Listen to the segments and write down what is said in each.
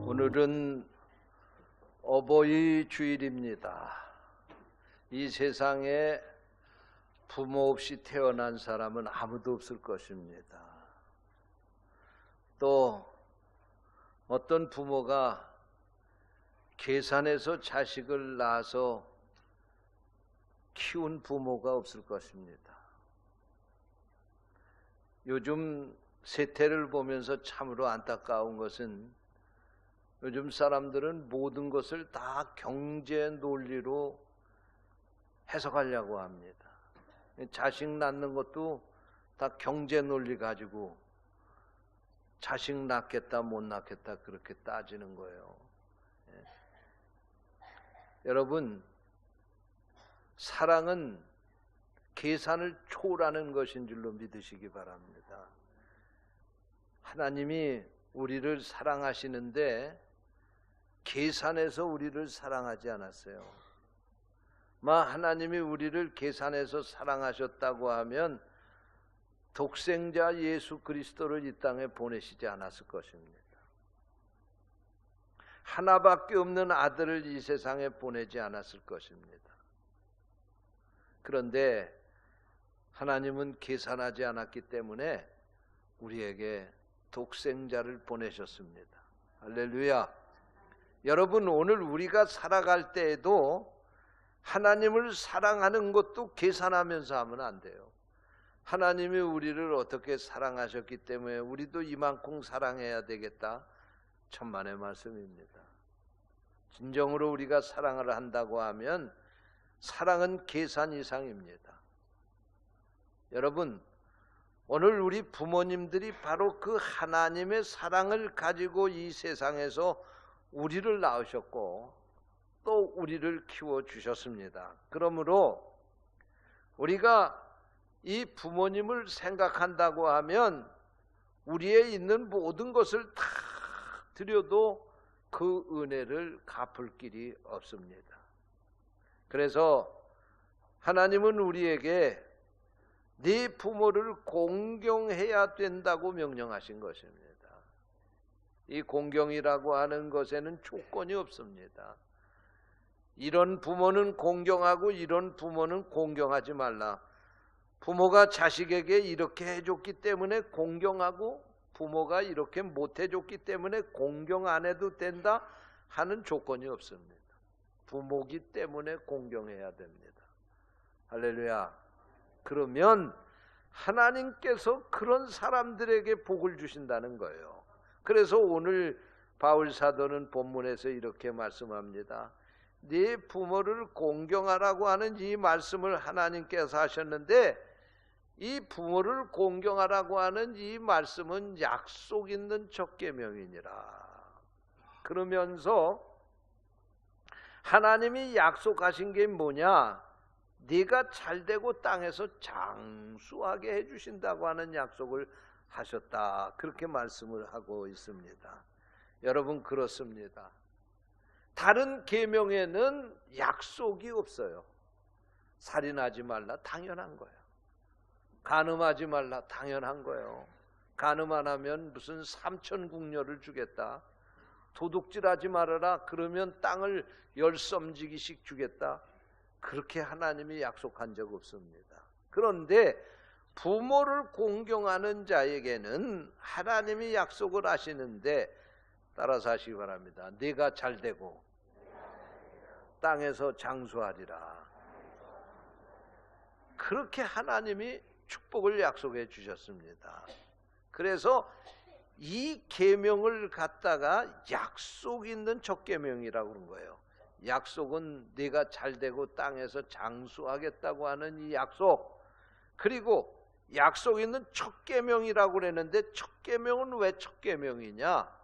오늘은 어버이 주일입니다. 이 세상에 부모 없이 태어난 사람은 아무도 없을 것입니다. 또 어떤 부모가 계산해서 자식을 낳아서 키운 부모가 없을 것입니다. 요즘 세태를 보면서 참으로 안타까운 것은 요즘 사람들은 모든 것을 다 경제 논리로 해석하려고 합니다. 자식 낳는 것도 다 경제 논리 가지고 자식 낳겠다 못 낳겠다 그렇게 따지는 거예요. 여러분, 사랑은 계산을 초월하는 것인 줄로 믿으시기 바랍니다. 하나님이 우리를 사랑하시는데 계산해서 우리를 사랑하지 않았어요. 하나님이 우리를 계산해서 사랑하셨다고 하면 독생자 예수 그리스도를 이 땅에 보내시지 않았을 것입니다. 하나밖에 없는 아들을 이 세상에 보내지 않았을 것입니다. 그런데 하나님은 계산하지 않았기 때문에 우리에게 독생자를 보내셨습니다. 할렐루야. 여러분, 오늘 우리가 살아갈 때에도 하나님을 사랑하는 것도 계산하면서 하면 안 돼요. 하나님이 우리를 어떻게 사랑하셨기 때문에 우리도 이만큼 사랑해야 되겠다. 천만의 말씀입니다. 진정으로 우리가 사랑을 한다고 하면 사랑은 계산 이상입니다. 여러분, 오늘 우리 부모님들이 바로 그 하나님의 사랑을 가지고 이 세상에서 우리를 낳으셨고 또 우리를 키워주셨습니다. 그러므로 우리가 이 부모님을 생각한다고 하면 우리에 있는 모든 것을 다 드려도 그 은혜를 갚을 길이 없습니다. 그래서 하나님은 우리에게 네 부모를 공경해야 된다고 명령하신 것입니다. 이 공경이라고 하는 것에는 조건이 없습니다. 이런 부모는 공경하고 이런 부모는 공경하지 말라. 부모가 자식에게 이렇게 해줬기 때문에 공경하고 부모가 이렇게 못해줬기 때문에 공경 안 해도 된다 하는 조건이 없습니다. 부모기 때문에 공경해야 됩니다. 할렐루야. 그러면 하나님께서 그런 사람들에게 복을 주신다는 거예요. 그래서 오늘 바울 사도는 본문에서 이렇게 말씀합니다. 네 부모를 공경하라고 하는 이 말씀을 하나님께서 하셨는데 이 부모를 공경하라고 하는 이 말씀은 약속 있는 첫 계명이니라. 그러면서 하나님이 약속하신 게 뭐냐? 네가 잘되고 땅에서 장수하게 해주신다고 하는 약속을 하셨다. 그렇게 말씀을 하고 있습니다. 여러분, 그렇습니다. 다른 계명에는 약속이 없어요. 살인하지 말라, 당연한 거예요. 간음하지 말라, 당연한 거예요. 간음 안 하면 무슨 3,000국녀를 주겠다. 도둑질하지 말아라, 그러면 땅을 10섬지기씩 주겠다. 그렇게 하나님이 약속한 적 없습니다. 그런데 부모를 공경하는 자에게는 하나님이 약속을 하시는데 따라서 하시기 바랍니다. 네가 잘되고 땅에서 장수하리라. 그렇게 하나님이 축복을 약속해 주셨습니다. 그래서 이 계명을 갖다가 약속 있는 첫 계명이라고 그런 거예요. 약속은 네가 잘되고 땅에서 장수하겠다고 하는 이 약속, 그리고 약속 있는 첫 계명이라고 그랬는데 첫 계명은 왜 첫 계명이냐?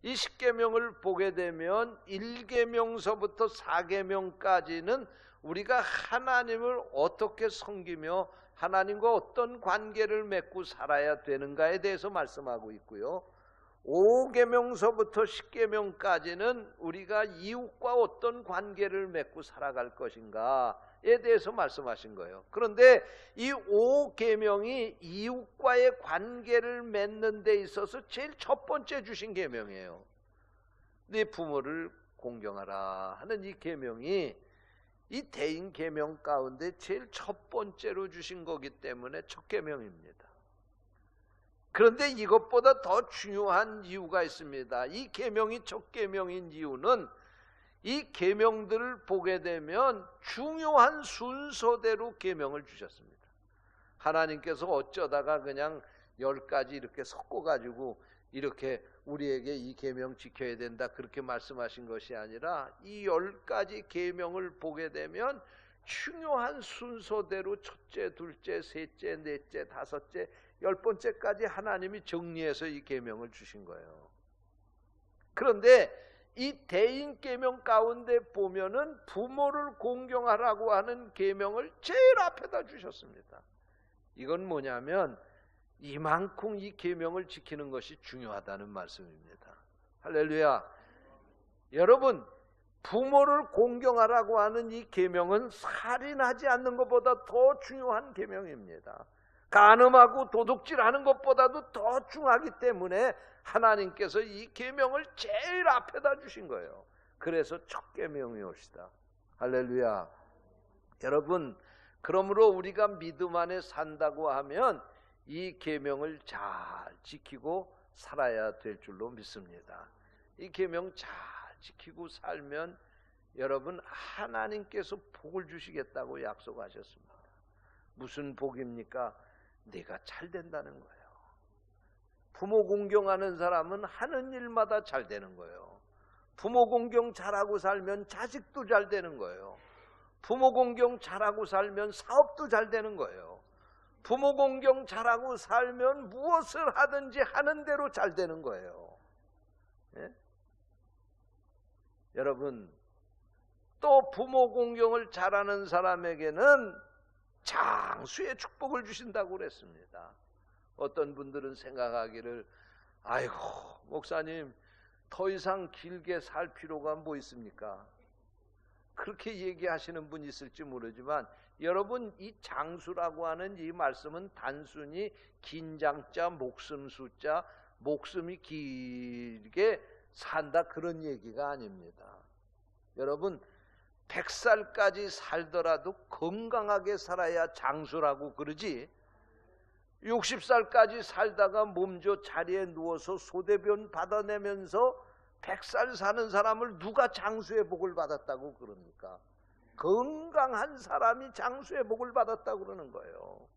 이 10계명을 보게 되면 1계명서부터 4계명까지는 우리가 하나님을 어떻게 섬기며 하나님과 어떤 관계를 맺고 살아야 되는가에 대해서 말씀하고 있고요. 5계명서부터 10계명까지는 우리가 이웃과 어떤 관계를 맺고 살아갈 것인가에 대해서 말씀하신 거예요. 그런데 이 5계명이 이웃과의 관계를 맺는 데 있어서 제일 첫 번째 주신 계명이에요. 네 부모를 공경하라 하는 이 계명이 이 대인 계명 가운데 제일 첫 번째로 주신 거기 때문에 첫 계명입니다. 그런데 이것보다 더 중요한 이유가 있습니다. 이 계명이 첫 계명인 이유는 이 계명들을 보게 되면 중요한 순서대로 계명을 주셨습니다. 하나님께서 어쩌다가 그냥 10가지 이렇게 섞어가지고 이렇게 우리에게 이 계명 지켜야 된다 그렇게 말씀하신 것이 아니라 이 10가지 계명을 보게 되면 중요한 순서대로 첫째, 둘째, 셋째, 넷째, 다섯째, 10번째까지 하나님이 정리해서 이 계명을 주신 거예요. 그런데 이 대인 계명 가운데 보면은 부모를 공경하라고 하는 계명을 제일 앞에다 주셨습니다. 이건 뭐냐면 이만큼 이 계명을 지키는 것이 중요하다는 말씀입니다. 할렐루야. 여러분, 부모를 공경하라고 하는 이 계명은 살인하지 않는 것보다 더 중요한 계명입니다. 간음하고 도둑질하는 것보다도 더 중요하기 때문에 하나님께서 이 계명을 제일 앞에다 주신 거예요. 그래서 첫 계명이옵시다. 할렐루야. 여러분, 그러므로 우리가 믿음 안에 산다고 하면 이 계명을 잘 지키고 살아야 될 줄로 믿습니다. 이 계명 잘 지키고 살면 여러분 하나님께서 복을 주시겠다고 약속하셨습니다. 무슨 복입니까? 내가 잘 된다는 거예요. 부모 공경하는 사람은 하는 일마다 잘 되는 거예요. 부모 공경 잘하고 살면 자식도 잘 되는 거예요. 부모 공경 잘하고 살면 사업도 잘 되는 거예요. 부모 공경 잘하고 살면 무엇을 하든지 하는 대로 잘 되는 거예요. 예? 여러분, 또 부모 공경을 잘하는 사람에게는 장수의 축복을 주신다고 그랬습니다. 어떤 분들은 생각하기를 아이고 목사님 더 이상 길게 살 필요가 뭐 있습니까? 그렇게 얘기하시는 분이 있을지 모르지만 여러분, 이 장수라고 하는 이 말씀은 단순히 긴 장자 목숨 숫자 목숨이 길게 산다 그런 얘기가 아닙니다. 여러분, 100살까지 살더라도 건강하게 살아야 장수라고 그러지 60살까지 살다가 몸져 자리에 누워서 소대변 받아내면서 100살 사는 사람을 누가 장수의 복을 받았다고 그럽니까? 건강한 사람이 장수의 복을 받았다고 그러는 거예요.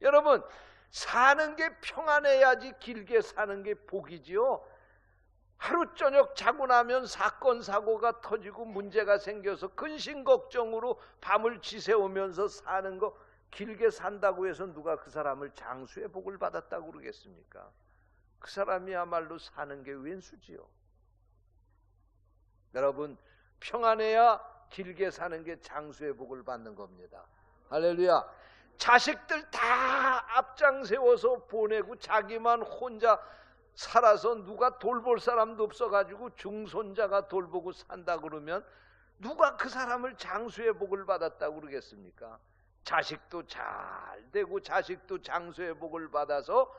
여러분, 사는 게 평안해야지 길게 사는 게 복이지요. 하루 저녁 자고 나면 사건 사고가 터지고 문제가 생겨서 근심 걱정으로 밤을 지새우면서 사는 거 길게 산다고 해서 누가 그 사람을 장수의 복을 받았다고 그러겠습니까? 그 사람이야말로 사는 게 웬수지요. 여러분, 평안해야 길게 사는 게 장수의 복을 받는 겁니다. 할렐루야. 자식들 다 앞장 세워서 보내고 자기만 혼자 살아서 누가 돌볼 사람도 없어가지고 중손자가 돌보고 산다 그러면 누가 그 사람을 장수의 복을 받았다고 그러겠습니까? 자식도 잘 되고 자식도 장수의 복을 받아서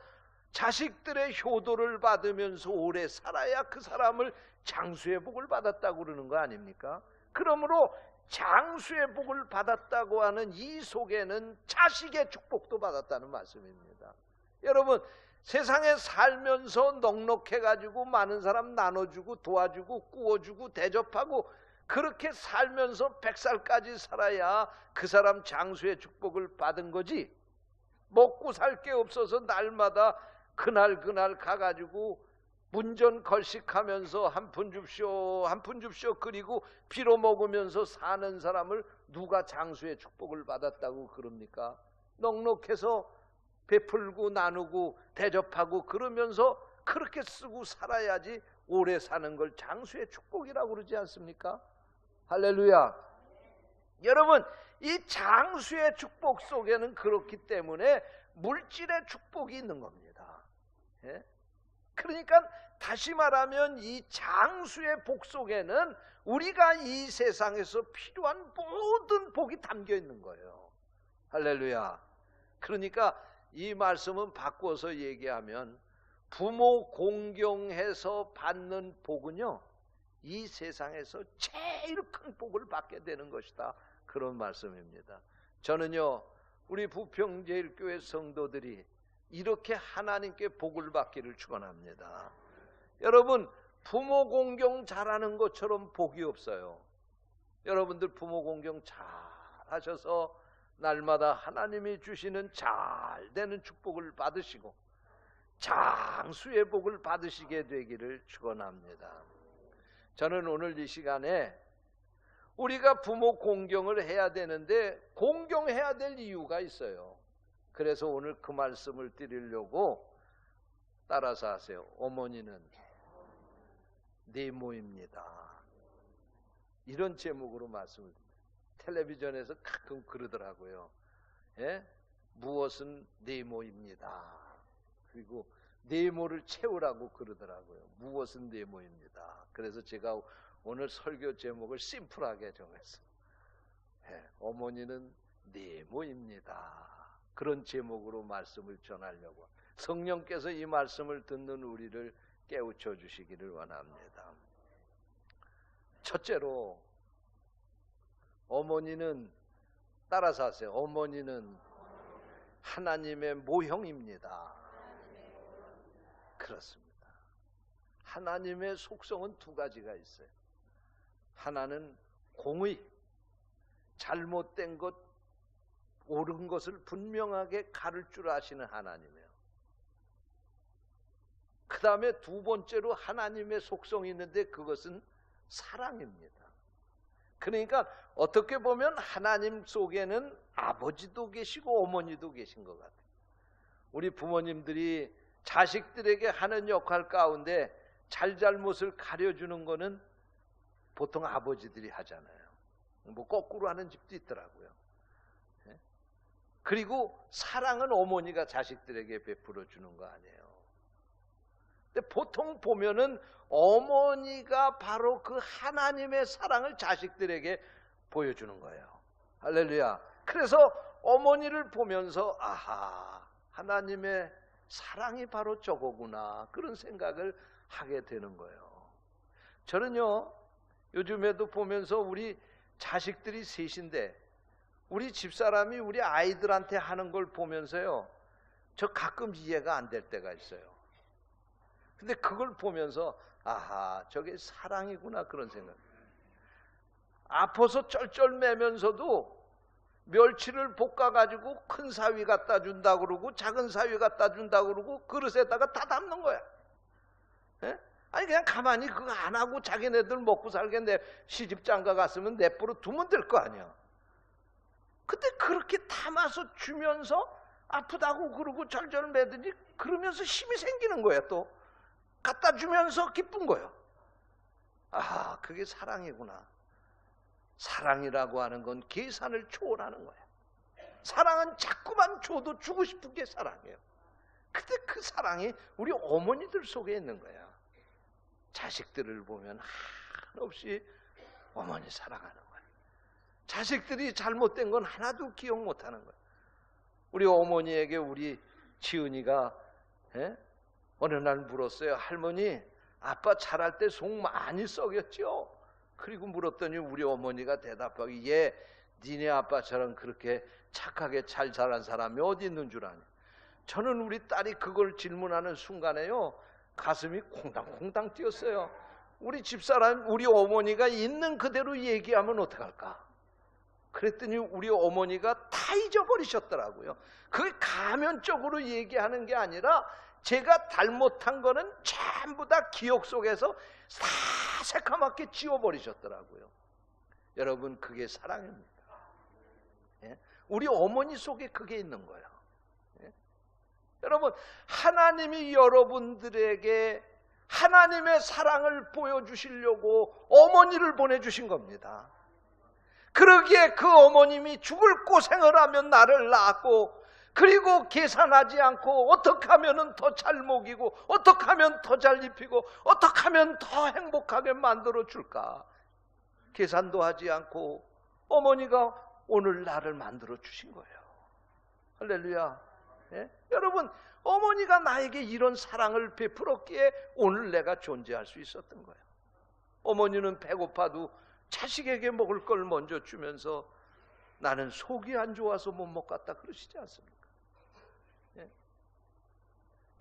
자식들의 효도를 받으면서 오래 살아야 그 사람을 장수의 복을 받았다고 그러는 거 아닙니까? 그러므로 장수의 복을 받았다고 하는 이 속에는 자식의 축복도 받았다는 말씀입니다. 여러분, 세상에 살면서 넉넉해가지고 많은 사람 나눠주고 도와주고 구워주고 대접하고 그렇게 살면서 100살까지 살아야 그 사람 장수의 축복을 받은 거지, 먹고 살 게 없어서 날마다 그날 가가지고 문전 걸식하면서 한 푼 줍쇼 한 푼 줍쇼 그리고 빌어 먹으면서 사는 사람을 누가 장수의 축복을 받았다고 그럽니까? 넉넉해서 베풀고 나누고 대접하고 그러면서 그렇게 쓰고 살아야지 오래 사는 걸 장수의 축복이라고 그러지 않습니까? 할렐루야. 여러분, 이 장수의 축복 속에는 그렇기 때문에 물질의 축복이 있는 겁니다. 예? 그러니까 다시 말하면 이 장수의 복 속에는 우리가 이 세상에서 필요한 모든 복이 담겨 있는 거예요. 할렐루야. 그러니까 이 말씀은 바꿔서 얘기하면 부모 공경해서 받는 복은요, 이 세상에서 제일 큰 복을 받게 되는 것이다. 그런 말씀입니다. 저는요, 우리 부평제일교회 성도들이 이렇게 하나님께 복을 받기를 축원합니다. 여러분, 부모 공경 잘하는 것처럼 복이 없어요. 여러분들 부모 공경 잘 하셔서 날마다 하나님이 주시는 잘 되는 축복을 받으시고 장수의 복을 받으시게 되기를 축원합니다. 저는 오늘 이 시간에 우리가 부모 공경을 해야 되는데 공경해야 될 이유가 있어요. 그래서 오늘 그 말씀을 드리려고 따라서 하세요. 어머니는 네모입니다. 이런 제목으로 말씀을 드립니다. 텔레비전에서 가끔 그러더라고요. 예? 무엇은 네모입니다. 그리고 네모를 채우라고 그러더라고요. 무엇은 네모입니다. 그래서 제가 오늘 설교 제목을 심플하게 정했어요. 예, 어머니는 네모입니다. 그런 제목으로 말씀을 전하려고 성령께서 이 말씀을 듣는 우리를 깨우쳐 주시기를 원합니다. 첫째로 어머니는 따라서 하세요. 어머니는 하나님의 모형입니다. 그렇습니다. 하나님의 속성은 두 가지가 있어요. 하나는 공의, 잘못된 것, 옳은 것을 분명하게 가를 줄 아시는 하나님이에요. 그 다음에 두 번째로 하나님의 속성이 있는데 그것은 사랑입니다. 그러니까 어떻게 보면 하나님 속에는 아버지도 계시고 어머니도 계신 것 같아요. 우리 부모님들이 자식들에게 하는 역할 가운데 잘잘못을 가려주는 거는 보통 아버지들이 하잖아요. 뭐 거꾸로 하는 집도 있더라고요. 그리고 사랑은 어머니가 자식들에게 베풀어 주는 거 아니에요. 근데 보통 보면은 어머니가 바로 그 하나님의 사랑을 자식들에게 보여주는 거예요. 할렐루야. 그래서 어머니를 보면서 아하, 하나님의 사랑이 바로 저거구나, 그런 생각을 하게 되는 거예요. 저는요, 요즘에도 보면서 우리 자식들이 셋인데 우리 집사람이 우리 아이들한테 하는 걸 보면서요, 저 가끔 이해가 안 될 때가 있어요. 근데 그걸 보면서 아하, 저게 사랑이구나, 그런 생각. 아파서 쩔쩔매면서도 멸치를 볶아가지고 큰 사위 갖다 준다 그러고 작은 사위 갖다 준다 그러고 그릇에다가 다 담는 거야. 에? 아니 그냥 가만히 그거 안 하고 자기네들 먹고 살게 내 시집장가 갔으면 내버려 두면 될 거 아니야. 근데 그렇게 담아서 주면서 아프다고 그러고 절절매더니 그러면서 힘이 생기는 거야. 또 갖다 주면서 기쁜 거예요. 아, 그게 사랑이구나. 사랑이라고 하는 건 계산을 초월하는 거야. 사랑은 자꾸만 줘도 주고 싶은 게 사랑이에요. 근데 그 사랑이 우리 어머니들 속에 있는 거야. 자식들을 보면 한없이 어머니 사랑하는 거야. 자식들이 잘못된 건 하나도 기억 못하는 거야. 우리 어머니에게 우리 지은이가 어느 날 물었어요. 할머니, 아빠 자랄 때 속 많이 썩였죠? 그리고 물었더니 우리 어머니가 대답하기, 얘 니네 아빠처럼 그렇게 착하게 잘 자란 사람이 어디 있는 줄 아냐. 저는 우리 딸이 그걸 질문하는 순간에요, 가슴이 콩당콩당 뛰었어요. 우리 집사람, 우리 어머니가 있는 그대로 얘기하면 어떡할까? 그랬더니 우리 어머니가 다 잊어버리셨더라고요. 그게 가면적으로 얘기하는 게 아니라 제가 잘못한 거는 전부 다 기억 속에서 다 새카맣게 지워버리셨더라고요. 여러분, 그게 사랑입니다. 예? 우리 어머니 속에 그게 있는 거예요. 예? 여러분, 하나님이 여러분들에게 하나님의 사랑을 보여주시려고 어머니를 보내주신 겁니다. 그러기에 그 어머님이 죽을 고생을 하며 나를 낳았고, 그리고 계산하지 않고 어떻게 하면 더 잘 먹이고 어떻게 하면 더 잘 입히고 어떻게 하면 더 행복하게 만들어 줄까, 계산도 하지 않고 어머니가 오늘 나를 만들어 주신 거예요. 할렐루야. 예? 여러분, 어머니가 나에게 이런 사랑을 베풀었기에 오늘 내가 존재할 수 있었던 거예요. 어머니는 배고파도 자식에게 먹을 걸 먼저 주면서 나는 속이 안 좋아서 못 먹겠다 그러시지 않습니까? 예?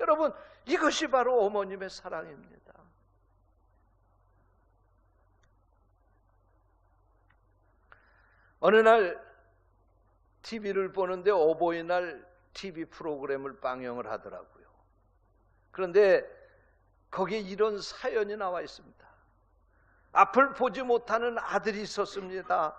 여러분, 이것이 바로 어머님의 사랑입니다. 어느 날 TV를 보는데 어버이날 TV 프로그램을 방영을 하더라고요. 그런데 거기에 이런 사연이 나와 있습니다. 앞을 보지 못하는 아들이 있었습니다.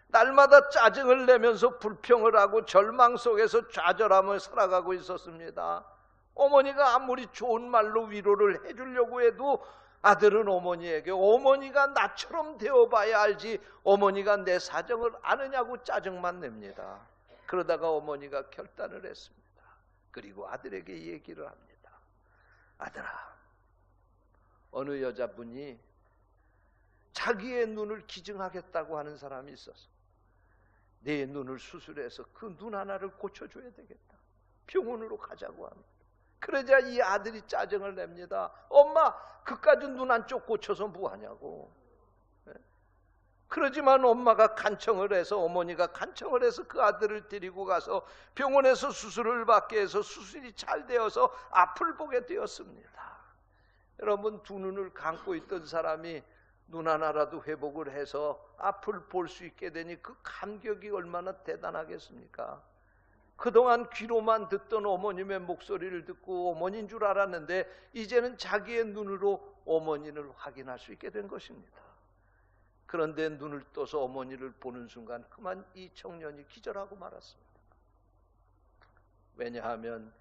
날마다 짜증을 내면서 불평을 하고 절망 속에서 좌절하며 살아가고 있었습니다. 어머니가 아무리 좋은 말로 위로를 해주려고 해도 아들은 어머니에게 어머니가 나처럼 되어봐야 알지 어머니가 내 사정을 아느냐고 짜증만 냅니다. 그러다가 어머니가 결단을 했습니다. 그리고 아들에게 얘기를 합니다. 아들아, 어느 여자분이 자기의 눈을 기증하겠다고 하는 사람이 있어서 내 눈을 수술해서 그 눈 하나를 고쳐줘야 되겠다. 병원으로 가자고 합니다. 그러자 이 아들이 짜증을 냅니다. 엄마, 그까지 눈 한쪽 고쳐서 뭐하냐고. 그러지만 엄마가 간청을 해서, 어머니가 간청을 해서 그 아들을 데리고 가서 병원에서 수술을 받게 해서 수술이 잘 되어서 앞을 보게 되었습니다. 여러분, 두 눈을 감고 있던 사람이 눈 하나라도 회복을 해서 앞을 볼 수 있게 되니 그 감격이 얼마나 대단하겠습니까? 그동안 귀로만 듣던 어머님의 목소리를 듣고 어머니인 줄 알았는데 이제는 자기의 눈으로 어머니를 확인할 수 있게 된 것입니다. 그런데 눈을 떠서 어머니를 보는 순간 그만 이 청년이 기절하고 말았습니다. 왜냐하면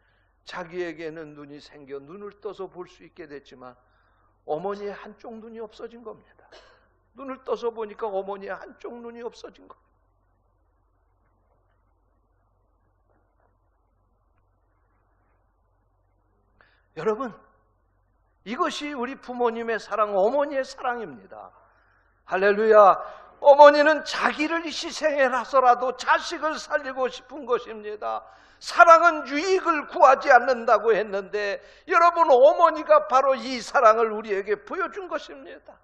자기에게는 눈이 생겨 눈을 떠서 볼 수 있게 됐지만 어머니의 한쪽 눈이 없어진 겁니다. 눈을 떠서 보니까 어머니의 한쪽 눈이 없어진 겁니다. 여러분, 이것이 우리 부모님의 사랑, 어머니의 사랑입니다. 할렐루야. 어머니는 자기를 희생해서라도 자식을 살리고 싶은 것입니다. 사랑은 유익을 구하지 않는다고 했는데 여러분, 어머니가 바로 이 사랑을 우리에게 보여준 것입니다.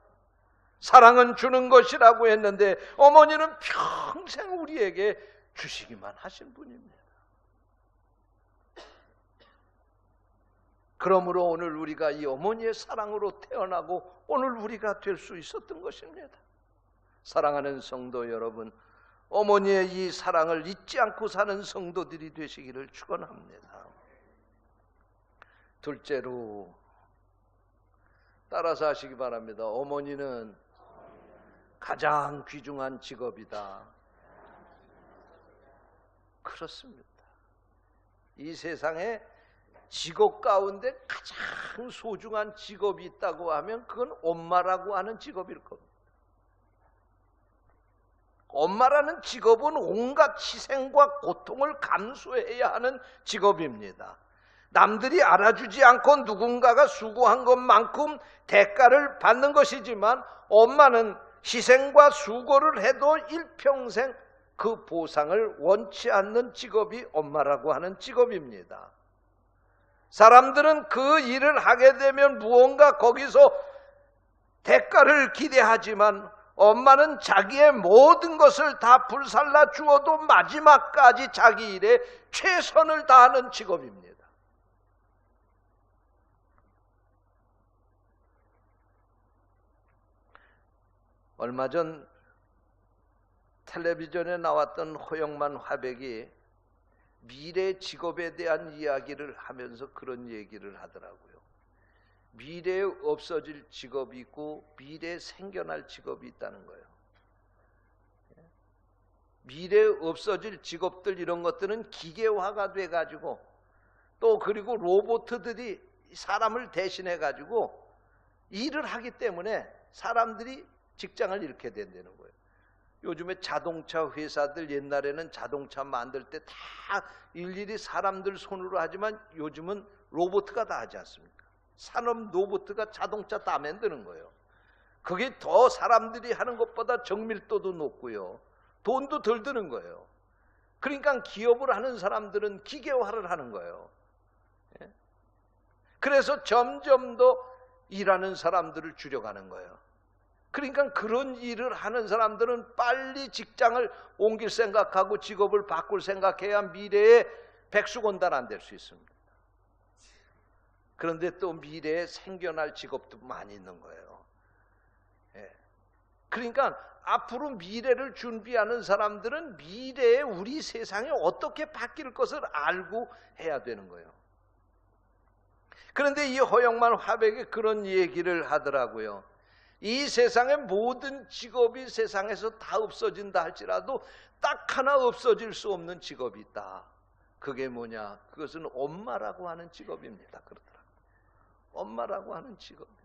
사랑은 주는 것이라고 했는데 어머니는 평생 우리에게 주시기만 하신 분입니다. 그러므로 오늘 우리가 이 어머니의 사랑으로 태어나고 오늘 우리가 될 수 있었던 것입니다. 사랑하는 성도 여러분, 어머니의 이 사랑을 잊지 않고 사는 성도들이 되시기를 축원합니다. 둘째로 따라서 하시기 바랍니다. 어머니는 가장 귀중한 직업이다. 그렇습니다. 이 세상에 직업 가운데 가장 소중한 직업이 있다고 하면 그건 엄마라고 하는 직업일 겁니다. 엄마라는 직업은 온갖 희생과 고통을 감수해야 하는 직업입니다. 남들이 알아주지 않고 누군가가 수고한 것만큼 대가를 받는 것이지만 엄마는 희생과 수고를 해도 일평생 그 보상을 원치 않는 직업이 엄마라고 하는 직업입니다. 사람들은 그 일을 하게 되면 무언가 거기서 대가를 기대하지만 엄마는 자기의 모든 것을 다 불살라 주어도 마지막까지 자기 일에 최선을 다하는 직업입니다. 얼마 전 텔레비전에 나왔던 허영만 화백이 미래 직업에 대한 이야기를 하면서 그런 얘기를 하더라고요. 미래에 없어질 직업이 있고 미래에 생겨날 직업이 있다는 거예요. 미래에 없어질 직업들, 이런 것들은 기계화가 돼가지고 또 그리고 로봇들이 사람을 대신해 가지고 일을 하기 때문에 사람들이 직장을 잃게 된다는 거예요. 요즘에 자동차 회사들, 옛날에는 자동차 만들 때 다 일일이 사람들 손으로 하지만 요즘은 로봇가 다 하지 않습니까? 산업 로봇가 자동차 다 만드는 거예요. 그게 더 사람들이 하는 것보다 정밀도도 높고요, 돈도 덜 드는 거예요. 그러니까 기업을 하는 사람들은 기계화를 하는 거예요. 그래서 점점 더 일하는 사람들을 줄여가는 거예요. 그러니까 그런 일을 하는 사람들은 빨리 직장을 옮길 생각하고 직업을 바꿀 생각해야 미래에 백수건달 안 될 수 있습니다. 그런데 또 미래에 생겨날 직업도 많이 있는 거예요. 그러니까 앞으로 미래를 준비하는 사람들은 미래에 우리 세상이 어떻게 바뀔 것을 알고 해야 되는 거예요. 그런데 이 허영만 화백이 그런 얘기를 하더라고요. 이 세상의 모든 직업이 세상에서 다 없어진다 할지라도 딱 하나 없어질 수 없는 직업이 있다. 그게 뭐냐? 그것은 엄마라고 하는 직업입니다. 그러더라고요. 엄마라고 하는 직업입니다.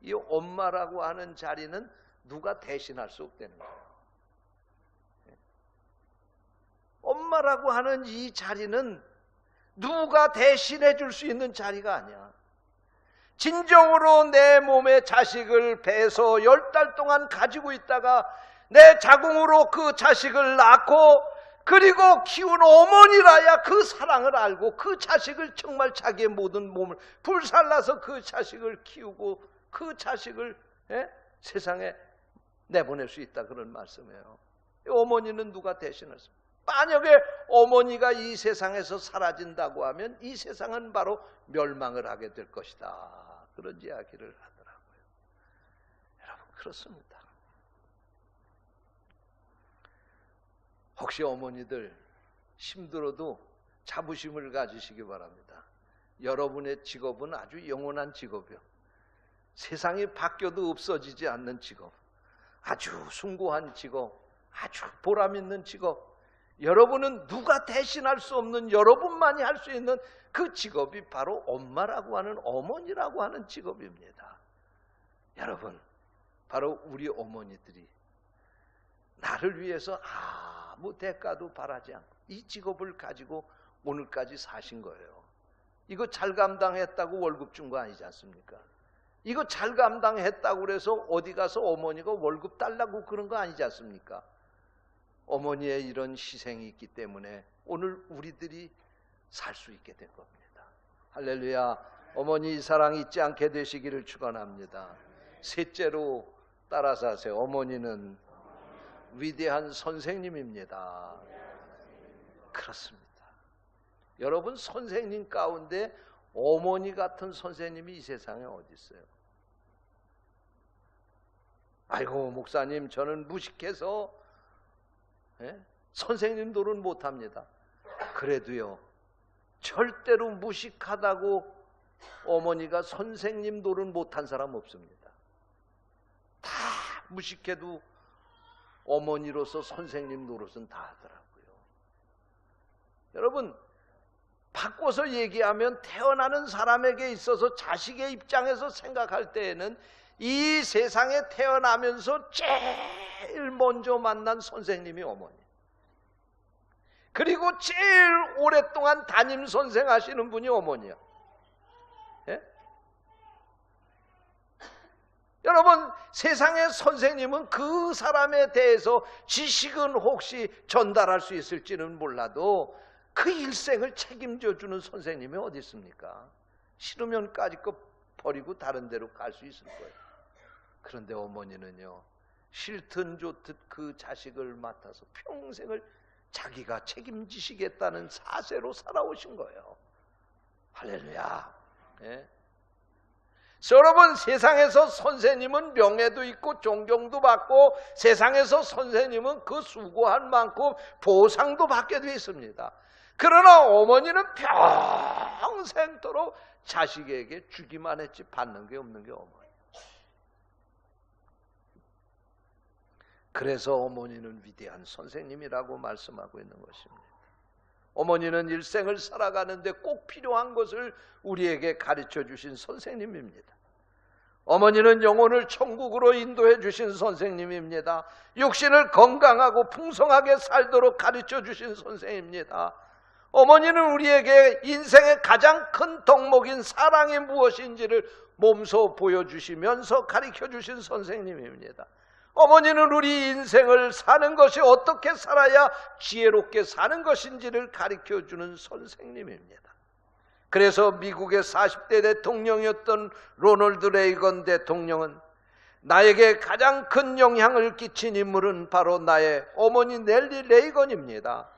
이 엄마라고 하는 자리는 누가 대신할 수 없다는 거예요. 엄마라고 하는 이 자리는 누가 대신해 줄 수 있는 자리가 아니야. 진정으로 내 몸에 자식을 배에서 10달 동안 가지고 있다가 내 자궁으로 그 자식을 낳고 그리고 키운 어머니라야 그 사랑을 알고 그 자식을 정말 자기의 모든 몸을 불살라서 그 자식을 키우고 그 자식을 세상에 내보낼 수 있다, 그런 말씀이에요. 어머니는 누가 대신할 수 없어요. 만약에 어머니가 이 세상에서 사라진다고 하면 이 세상은 바로 멸망을 하게 될 것이다, 그런 이야기를 하더라고요. 여러분, 그렇습니다. 혹시 어머니들 힘들어도 자부심을 가지시기 바랍니다. 여러분의 직업은 아주 영원한 직업이요, 세상이 바뀌어도 없어지지 않는 직업, 아주 숭고한 직업, 아주 보람 있는 직업, 여러분은 누가 대신할 수 없는, 여러분만이 할 수 있는 그 직업이 바로 엄마라고 하는, 어머니라고 하는 직업입니다. 여러분, 바로 우리 어머니들이 나를 위해서 아무 대가도 바라지 않고 이 직업을 가지고 오늘까지 사신 거예요. 이거 잘 감당했다고 월급 준 거 아니지 않습니까? 이거 잘 감당했다고 그래서 어디 가서 어머니가 월급 달라고 그런 거 아니지 않습니까? 어머니의 이런 희생이 있기 때문에 오늘 우리들이 살 수 있게 된 겁니다. 할렐루야. 어머니 사랑 잊지 않게 되시기를 축원합니다. 셋째로 따라서 하세요. 어머니는 위대한 선생님입니다. 그렇습니다. 여러분, 선생님 가운데 어머니 같은 선생님이 이 세상에 어디 있어요? 아이고, 목사님, 저는 무식해서 선생님 노릇 못합니다. 그래도요, 절대로 무식하다고 어머니가 선생님 노릇 못한 사람 없습니다. 다 무식해도 어머니로서 선생님 노릇은 다 하더라고요. 여러분, 바꿔서 얘기하면 태어나는 사람에게 있어서 자식의 입장에서 생각할 때에는 이 세상에 태어나면서 제일 먼저 만난 선생님이 어머니, 그리고 제일 오랫동안 담임 선생 하시는 분이 어머니야. 여러분, 세상의 선생님은 그 사람에 대해서 지식은 혹시 전달할 수 있을지는 몰라도 그 일생을 책임져 주는 선생님이 어디 있습니까? 싫으면 까짓거 버리고 다른 데로 갈 수 있을 거예요. 그런데 어머니는요, 싫든 좋든 그 자식을 맡아서 평생을 자기가 책임지시겠다는 사세로 살아오신 거예요. 할렐루야. 여러분, 세상에서 선생님은 명예도 있고 존경도 받고 세상에서 선생님은 그 수고한 만큼 보상도 받게 되어 있습니다. 그러나 어머니는 평생도록 자식에게 주기만 했지 받는 게 없는 게 어머니. 그래서 어머니는 위대한 선생님이라고 말씀하고 있는 것입니다. 어머니는 일생을 살아가는데 꼭 필요한 것을 우리에게 가르쳐 주신 선생님입니다. 어머니는 영혼을 천국으로 인도해 주신 선생님입니다. 육신을 건강하고 풍성하게 살도록 가르쳐 주신 선생님입니다. 어머니는 우리에게 인생의 가장 큰 덕목인 사랑이 무엇인지를 몸소 보여주시면서 가르쳐 주신 선생님입니다. 어머니는 우리 인생을 사는 것이 어떻게 살아야 지혜롭게 사는 것인지를 가르쳐주는 선생님입니다. 그래서 미국의 40대 대통령이었던 로널드 레이건 대통령은 나에게 가장 큰 영향을 끼친 인물은 바로 나의 어머니 넬리 레이건입니다.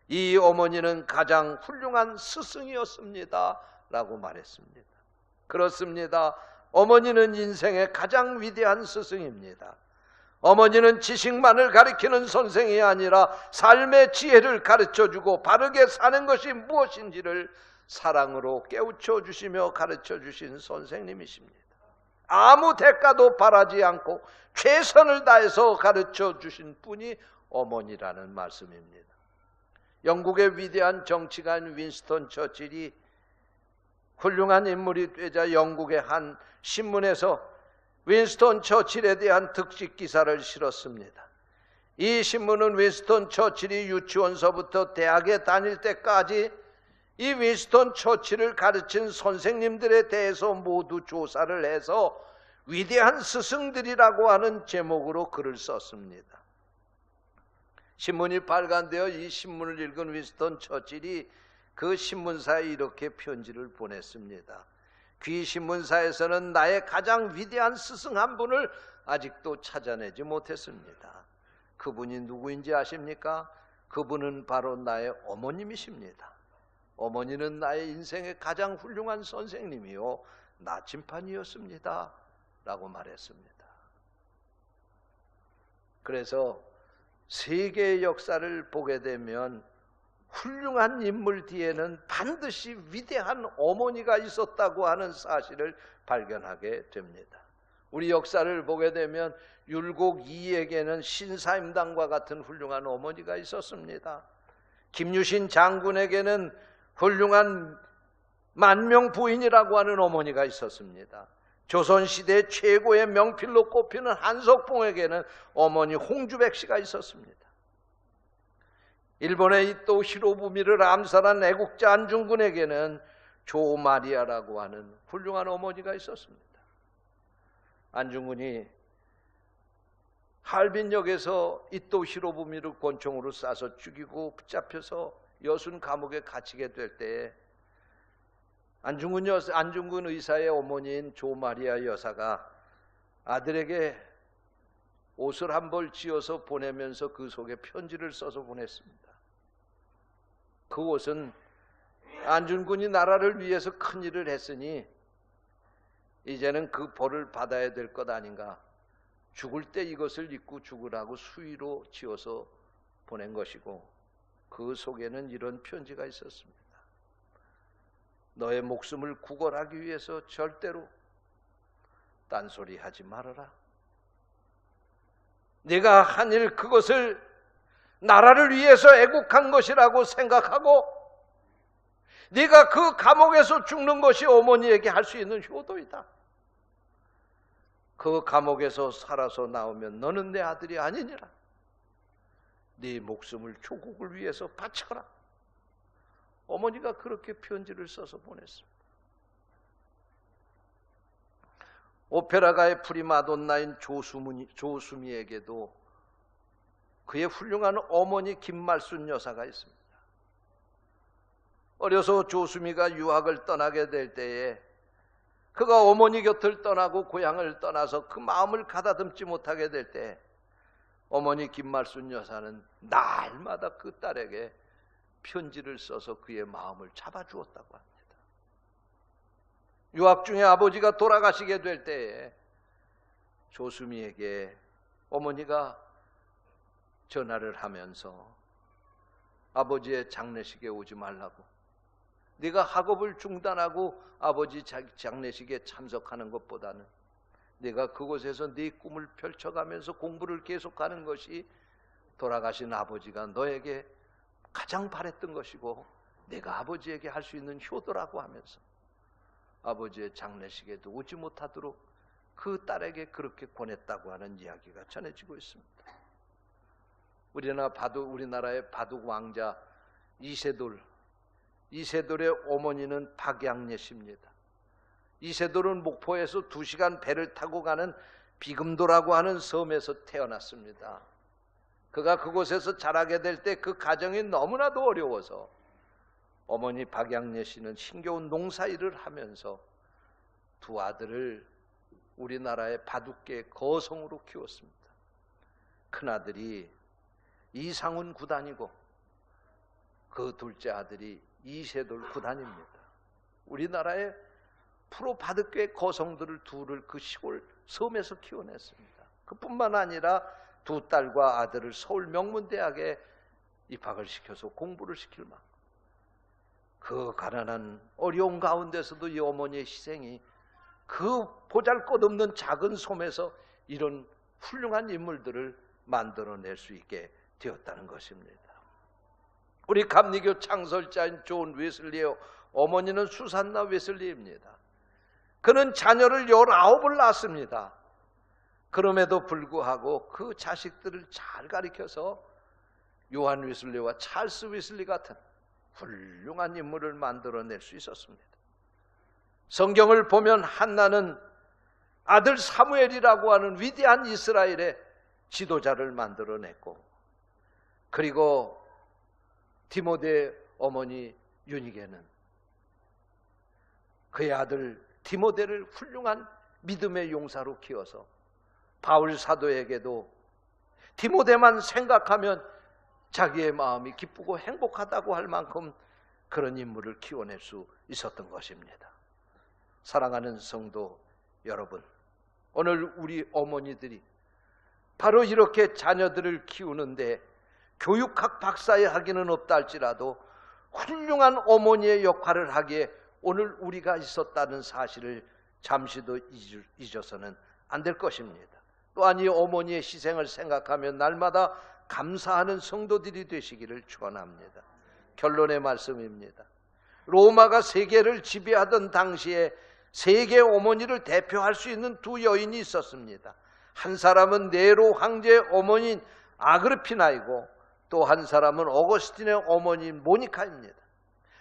이 어머니는 가장 훌륭한 스승이었습니다 라고 말했습니다. 그렇습니다. 어머니는 인생의 가장 위대한 스승입니다. 어머니는 지식만을 가르치는 선생이 아니라 삶의 지혜를 가르쳐주고 바르게 사는 것이 무엇인지를 사랑으로 깨우쳐 주시며 가르쳐 주신 선생님이십니다. 아무 대가도 바라지 않고 최선을 다해서 가르쳐 주신 분이 어머니라는 말씀입니다. 영국의 위대한 정치가인 윈스턴 처칠이 훌륭한 인물이 되자 영국의 한 신문에서 윈스턴 처칠에 대한 특집 기사를 실었습니다. 이 신문은 윈스턴 처칠이 유치원서부터 대학에 다닐 때까지 이 윈스턴 처칠을 가르친 선생님들에 대해서 모두 조사를 해서 위대한 스승들이라고 하는 제목으로 글을 썼습니다. 신문이 발간되어 이 신문을 읽은 윈스턴 처칠이 그 신문사에 이렇게 편지를 보냈습니다. 귀 신문사에서는 나의 가장 위대한 스승 한 분을 아직도 찾아내지 못했습니다. 그분이 누구인지 아십니까? 그분은 바로 나의 어머님이십니다. 어머니는 나의 인생의 가장 훌륭한 선생님이요 나침판이었습니다 라고 말했습니다. 그래서 세계의 역사를 보게 되면 훌륭한 인물 뒤에는 반드시 위대한 어머니가 있었다고 하는 사실을 발견하게 됩니다. 우리 역사를 보게 되면 율곡 이에게는 신사임당과 같은 훌륭한 어머니가 있었습니다. 김유신 장군에게는 훌륭한 만명 부인이라고 하는 어머니가 있었습니다. 조선시대 최고의 명필로 꼽히는 한석봉에게는 어머니 홍주백 씨가 있었습니다. 일본의 이토 히로부미를 암살한 애국자 안중근에게는 조마리아라고 하는 훌륭한 어머니가 있었습니다. 안중근이 할빈역에서 이토 히로부미를 권총으로 쏴서 죽이고 붙잡혀서 여순 감옥에 갇히게 될 때에 안중근 의사의 어머니인 조마리아 여사가 아들에게 옷을 한 벌 지어서 보내면서 그 속에 편지를 써서 보냈습니다. 그 옷은 안중근이 나라를 위해서 큰 일을 했으니 이제는 그 벌을 받아야 될 것 아닌가, 죽을 때 이것을 입고 죽으라고 수의로 지어서 보낸 것이고 그 속에는 이런 편지가 있었습니다. 너의 목숨을 구걸하기 위해서 절대로 딴소리 하지 말아라. 네가 한 일 그것을 나라를 위해서 애국한 것이라고 생각하고 네가 그 감옥에서 죽는 것이 어머니에게 할 수 있는 효도이다. 그 감옥에서 살아서 나오면 너는 내 아들이 아니니라. 네 목숨을 조국을 위해서 바쳐라. 어머니가 그렇게 편지를 써서 보냈습니다. 오페라가의 프리마돈나인 조수미에게도 그의 훌륭한 어머니 김말순 여사가 있습니다. 어려서 조수미가 유학을 떠나게 될 때에 그가 어머니 곁을 떠나고 고향을 떠나서 그 마음을 가다듬지 못하게 될 때 어머니 김말순 여사는 날마다 그 딸에게 편지를 써서 그의 마음을 잡아주었다고 합니다. 유학 중에 아버지가 돌아가시게 될 때에 조수미에게 어머니가 전화를 하면서 아버지의 장례식에 오지 말라고, 네가 학업을 중단하고 아버지 장례식에 참석하는 것보다는 네가 그곳에서 네 꿈을 펼쳐가면서 공부를 계속하는 것이 돌아가신 아버지가 너에게 가장 바랬던 것이고 내가 아버지에게 할 수 있는 효도라고 하면서 아버지의 장례식에도 오지 못하도록 그 딸에게 그렇게 권했다고 하는 이야기가 전해지고 있습니다. 우리나라의 바둑 왕자 이세돌의 어머니는 박양례 씨입니다. 이세돌은 목포에서 2시간 배를 타고 가는 비금도라고 하는 섬에서 태어났습니다. 그가 그곳에서 자라게 될 때 그 가정이 너무나도 어려워서 어머니 박양례 씨는 힘겨운 농사일을 하면서 두 아들을 우리나라의 바둑계 거성으로 키웠습니다. 큰아들이 이상훈 구단이고 그 둘째 아들이 이세돌 구단입니다. 우리나라의 프로 바둑계 거성들을 둘을 그 시골 섬에서 키워냈습니다. 그뿐만 아니라 두 딸과 아들을 서울 명문대학에 입학을 시켜서 공부를 시킬 만큼 그 가난한 어려운 가운데서도 이 어머니의 희생이 그 보잘것없는 작은 섬에서 이런 훌륭한 인물들을 만들어낼 수 있게 되었다는 것입니다. 우리 감리교 창설자인 존 웨슬리의 어머니는 수산나 웨슬리입니다. 그는 자녀를 19을 낳았습니다. 그럼에도 불구하고 그 자식들을 잘 가르쳐서 요한 웨슬리와 찰스 웨슬리 같은 훌륭한 인물을 만들어낼 수 있었습니다. 성경을 보면 한나는 아들 사무엘이라고 하는 위대한 이스라엘의 지도자를 만들어냈고, 그리고 디모데의 어머니 유니게는 그의 아들 디모데를 훌륭한 믿음의 용사로 키워서 바울 사도에게도 디모데만 생각하면 자기의 마음이 기쁘고 행복하다고 할 만큼 그런 인물을 키워낼 수 있었던 것입니다. 사랑하는 성도 여러분, 오늘 우리 어머니들이 바로 이렇게 자녀들을 키우는데 교육학 박사의 학위는 없다 할지라도 훌륭한 어머니의 역할을 하기에 오늘 우리가 있었다는 사실을 잠시도 잊어서는 안 될 것입니다. 또한 이 어머니의 희생을 생각하면 날마다 감사하는 성도들이 되시기를 축원합니다. 결론의 말씀입니다. 로마가 세계를 지배하던 당시에 세계 어머니를 대표할 수 있는 두 여인이 있었습니다. 한 사람은 네로 황제의 어머니인 아그리피나이고 또 한 사람은 어거스틴의 어머니인 모니카입니다.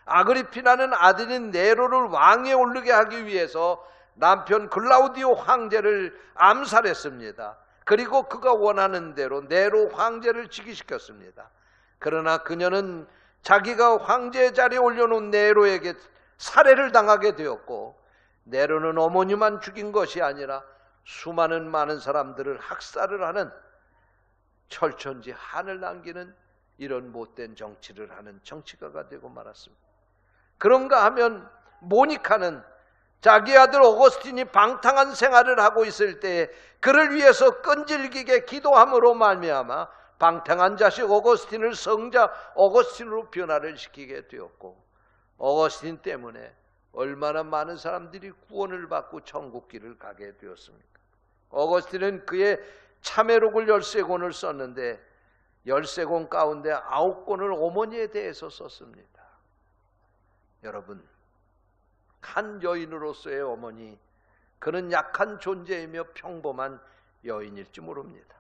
아그리피나는 아들인 네로를 왕위에 오르게 하기 위해서 남편 글라우디오 황제를 암살했습니다. 그리고 그가 원하는 대로 네로 황제를 즉위시켰습니다. 그러나 그녀는 자기가 황제 자리에 올려놓은 네로에게 살해를 당하게 되었고, 네로는 어머니만 죽인 것이 아니라 수많은 많은 사람들을 학살을 하는 철천지 한을 남기는 이런 못된 정치를 하는 정치가가 되고 말았습니다. 그런가 하면 모니카는 자기 아들 어거스틴이 방탕한 생활을 하고 있을 때 그를 위해서 끈질기게 기도함으로 말미암아 방탕한 자식 어거스틴을 성자 어거스틴으로 변화를 시키게 되었고, 어거스틴 때문에 얼마나 많은 사람들이 구원을 받고 천국길을 가게 되었습니까? 어거스틴은 그의 참회록을 13권을 썼는데 13권 가운데 9권을 어머니에 대해서 썼습니다. 여러분, 한 여인으로서의 어머니, 그는 약한 존재이며 평범한 여인일지 모릅니다.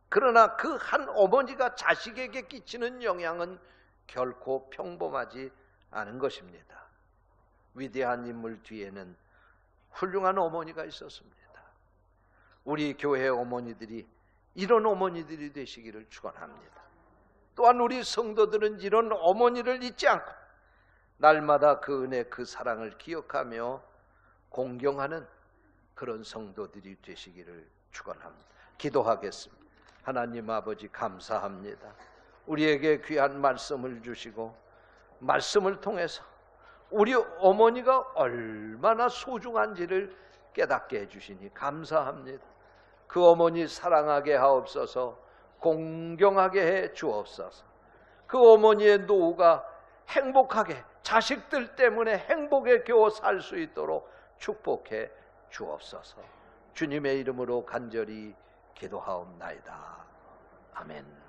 그러나 그 한 어머니가 자식에게 끼치는 영향은 결코 평범하지 않은 것입니다. 위대한 인물 뒤에는 훌륭한 어머니가 있었습니다. 우리 교회의 어머니들이 이런 어머니들이 되시기를 축원합니다. 또한 우리 성도들은 이런 어머니를 잊지 않고 날마다 그 은혜, 그 사랑을 기억하며 공경하는 그런 성도들이 되시기를 축원합니다. 기도하겠습니다. 하나님 아버지, 감사합니다. 우리에게 귀한 말씀을 주시고 말씀을 통해서 우리 어머니가 얼마나 소중한지를 깨닫게 해주시니 감사합니다. 그 어머니 사랑하게 하옵소서, 공경하게 해 주옵소서. 그 어머니의 노후가 행복하게, 자식들 때문에 행복에 겨워 살 수 있도록 축복해 주옵소서. 주님의 이름으로 간절히 기도하옵나이다. 아멘.